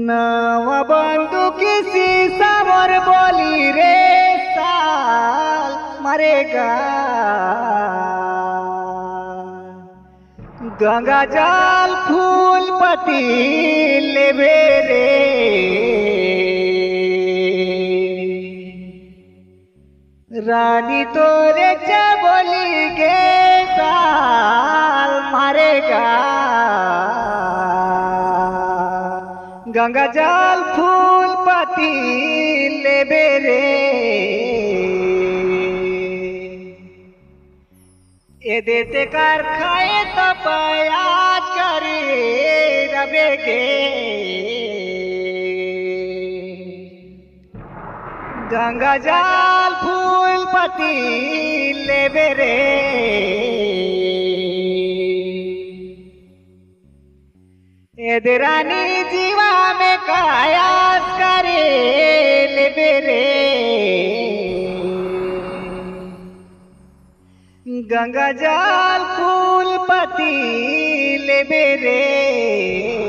नवा बंधु किसी सावर बोली रे साल मरेगा। गंगा जल फूल पति लेबे रे रानी तोरे बोली गे साल मारेगा। गंगा जल फूल पति लेबे रे ए देते कर खाए तो प्याज करे रबे के। गंगा जल फूल पति लेबे रे ए रानी जीवा में कायास करे लेबे रे। गंगा जल फूल पति लेबे रे।